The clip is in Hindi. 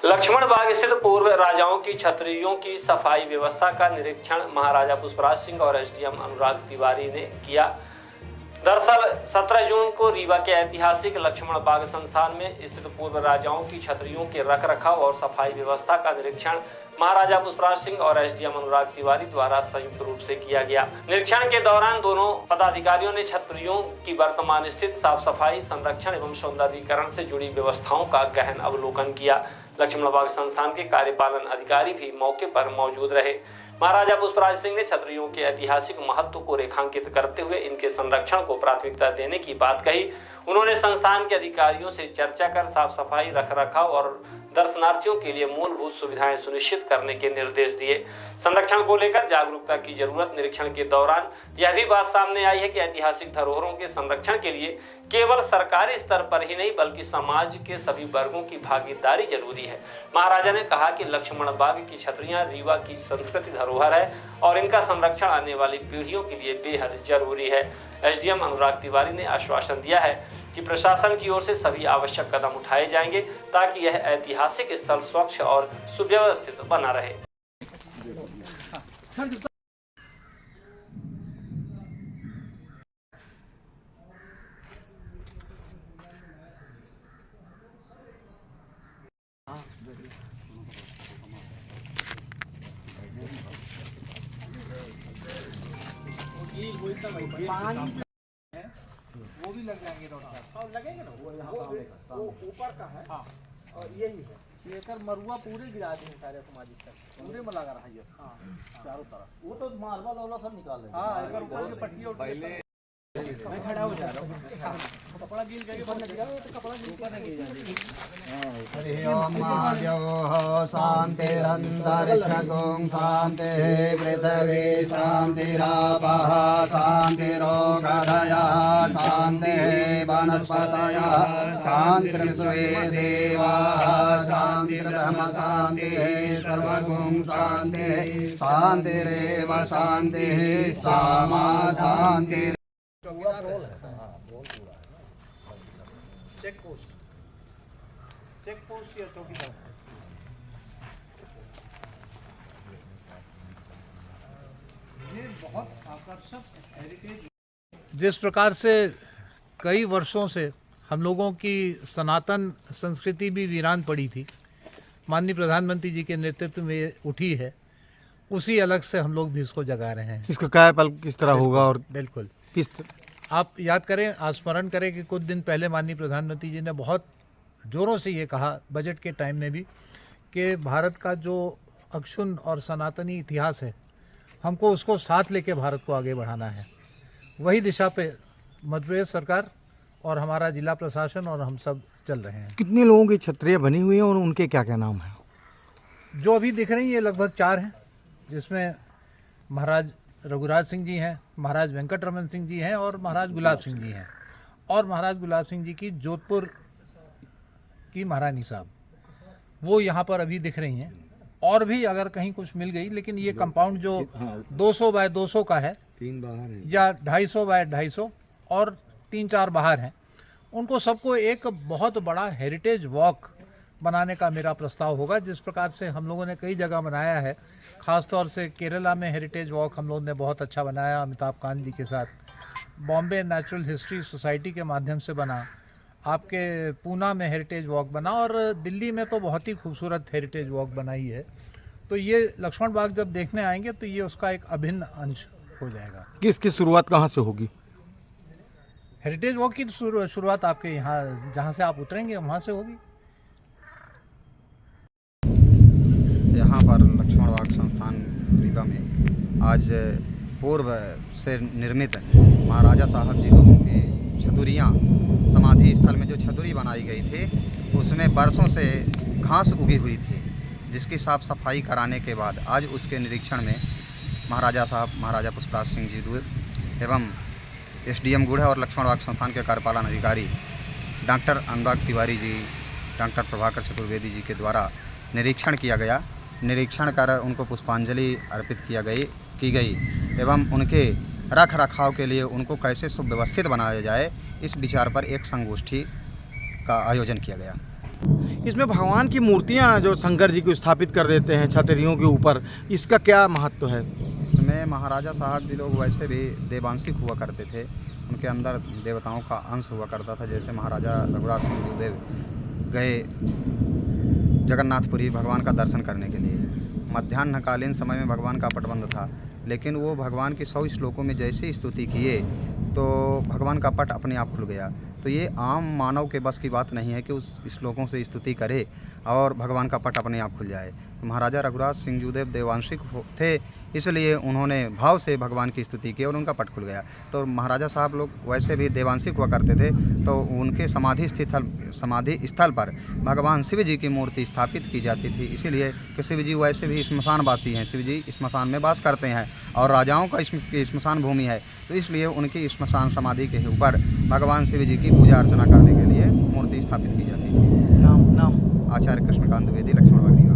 लक्ष्मण बाग स्थित पूर्व राजाओं की छतरियों की सफाई व्यवस्था का निरीक्षण महाराजा पुष्पराज सिंह और एसडीएम अनुराग तिवारी ने किया। दरअसल 17 जून को रीवा के ऐतिहासिक लक्ष्मण बाग संस्थान में स्थित पूर्व राजाओं की छतरियों के रखरखाव और सफाई व्यवस्था का निरीक्षण महाराजा पुष्पराज सिंह और एसडीएम अनुराग तिवारी द्वारा संयुक्त रूप से किया गया। निरीक्षण के दौरान दोनों पदाधिकारियों ने छतरियों की वर्तमान स्थिति, साफ सफाई, संरक्षण एवं सौंदर्यीकरण से जुड़ी व्यवस्थाओं का गहन अवलोकन किया। लक्ष्मण बाग संस्थान के कार्यपालन अधिकारी भी मौके पर मौजूद रहे। महाराजा पुष्पराज सिंह ने छतरियों के ऐतिहासिक महत्व को रेखांकित करते हुए इनके संरक्षण को प्राथमिकता देने की बात कही। उन्होंने संस्थान के अधिकारियों से चर्चा कर साफ सफाई, रखरखाव और दर्शनार्थियों के लिए मूलभूत सुविधाएं सुनिश्चित करने के निर्देश दिए। संरक्षण को लेकर जागरूकता की जरूरत। निरीक्षण के दौरान यह भी बात सामने आई है कि ऐतिहासिक धरोहरों के संरक्षण के लिए केवल सरकारी स्तर पर ही नहीं बल्कि समाज के सभी वर्गों की भागीदारी जरूरी है। महाराजा ने कहा कि लक्ष्मण बाग की छतरियां रीवा की संस्कृति धरोहर है और इनका संरक्षण आने वाली पीढ़ियों के लिए बेहद जरूरी है। एसडीएम अनुराग तिवारी ने आश्वासन दिया है कि प्रशासन की ओर से सभी आवश्यक कदम उठाए जाएंगे ताकि यह ऐतिहासिक स्थल स्वच्छ और सुव्यवस्थित बना रहे। वो भी लग जाएंगे रोड लगेंगे ना, वो ऊपर का है। हाँ, और यही है लेकर मरुआ पूरे गिरा देंगे सारे समाज तक, पूरे में लगा रहा है ये। हाँ, चारों तरफ वो तो मार्बल वाला सब निकाल लेंगे। हाँ, एक ऊपर की पट्टी पहले मैं खड़ा हो जा रहा हूँ, कपड़ा गिर गया ऊपर लग गया तो कपड़ा ऊपर नहीं गिर जाएगा। हरि ओम आद्यो शांतिरंतरिक्षगुं शांतिः पृथिवी शांतिरापः शांतिरोषधयः शांतिः वनस्पतयः शान्तिर्विश्वे देवाः शान्तिर्ब्रह्म शान्तिः सर्वगुं शान्तिः शान्तिरेव शान्तिः सामा शान्तिः। चेक पोस्ट या चौकीदार ये बहुत आकर्षक हेरिटेज। जिस प्रकार से कई वर्षों से हम लोगों की सनातन संस्कृति भी वीरान पड़ी थी, माननीय प्रधानमंत्री जी के नेतृत्व में उठी है, उसी अलग से हम लोग भी इसको जगा रहे हैं। इसका कायाकल्प किस तरह होगा और बिल्कुल किस आप याद करें, स्मरण करें कि कुछ दिन पहले माननीय प्रधानमंत्री जी ने बहुत ज़ोरों से ये कहा बजट के टाइम में भी कि भारत का जो अक्षुण और सनातनी इतिहास है, हमको उसको साथ लेके भारत को आगे बढ़ाना है। वही दिशा पे मध्य प्रदेश सरकार और हमारा जिला प्रशासन और हम सब चल रहे हैं। कितने लोगों की छतरियाँ बनी हुई हैं और उनके क्या क्या नाम हैं? जो अभी दिख रही हैं ये लगभग 4 हैं, जिसमें महाराज रघुराज सिंह जी हैं, महाराज वेंकट रमन सिंह जी हैं और महाराज गुलाब सिंह जी हैं। और महाराज गुलाब सिंह जी की जोधपुर की महारानी साहब वो यहाँ पर अभी दिख रही हैं। और भी अगर कहीं कुछ मिल गई, लेकिन ये कंपाउंड जो 200 बाय 200 का है, 3 बाहर हैं या 250 बाय 250 और 3-4 बाहर हैं, उनको सबको एक बहुत बड़ा हेरिटेज वॉक बनाने का मेरा प्रस्ताव होगा। जिस प्रकार से हम लोगों ने कई जगह बनाया है, ख़ास तौर से केरला में हेरिटेज वॉक हम लोगों ने बहुत अच्छा बनाया अमिताभ कांत जी के साथ, बॉम्बे नेचुरल हिस्ट्री सोसाइटी के माध्यम से बना, आपके पूना में हेरिटेज वॉक बना और दिल्ली में तो बहुत ही खूबसूरत हेरिटेज वॉक बनाई है। तो ये लक्ष्मण बाग जब देखने आएंगे तो ये उसका एक अभिन्न अंश हो जाएगा। किसकी शुरुआत कहाँ से होगी? हेरिटेज वॉक की शुरुआत आपके यहाँ जहाँ से आप उतरेंगे वहाँ से होगी। यहाँ पर लक्ष्मण बाग संस्थान रीवा में आज पूर्व से निर्मित महाराजा साहब जी लोगों की छतुरियाँ, समाधि स्थल में जो छतुरी बनाई गई थी उसमें बरसों से घास उगी हुई थी, जिसकी साफ़ सफाई कराने के बाद आज उसके निरीक्षण में महाराजा साहब, महाराजा पुष्पराज सिंह जी एवं एसडीएम गुढ़ और लक्ष्मण बाग संस्थान के कार्यपालन अधिकारी डॉक्टर अनुराग तिवारी जी, डॉक्टर प्रभाकर चतुर्वेदी जी के द्वारा निरीक्षण किया गया। निरीक्षण कर उनको पुष्पांजलि अर्पित की गई एवं उनके रख रखाव के लिए उनको कैसे सुव्यवस्थित बनाया जाए, इस विचार पर एक संगोष्ठी का आयोजन किया गया। इसमें भगवान की मूर्तियाँ जो शंकर जी को स्थापित कर देते हैं छतरियों के ऊपर, इसका क्या महत्व है? इसमें महाराजा साहब जी लोग वैसे भी देवांशिक हुआ करते थे, उनके अंदर देवताओं का अंश हुआ करता था। जैसे महाराजा रघुराज सिंह देव गए जगन्नाथपुरी भगवान का दर्शन करने के लिए। मध्याह्नकालीन समय में भगवान का पटबंध था, लेकिन वो भगवान की 100 श्लोकों में जैसे स्तुति किए तो भगवान का पट अपने आप खुल गया। तो ये आम मानव के बस की बात नहीं है कि उस श्लोकों से स्तुति करे और भगवान का पट अपने आप खुल जाए। तो महाराजा रघुराज सिंह देव देवांशिक थे, इसलिए उन्होंने भाव से भगवान की स्तुति की और उनका पट खुल गया। तो महाराजा साहब लोग वैसे भी देवांशिक हुआ करते थे, तो उनके समाधि स्थल पर भगवान शिव जी की मूर्ति स्थापित की जाती थी। इसीलिए कि शिव जी वैसे भी श्मशानवासी हैं, शिव जी श्मशान में वास करते हैं और राजाओं का श्मशान भूमि है, तो इसलिए उनकी श्मशान समाधि के ऊपर भगवान शिव जी की पूजा अर्चना करने के लिए मूर्ति स्थापित की जाती है। नाम आचार्य कृष्णकांत द्विवेदी, लक्ष्मण बाग रीवा।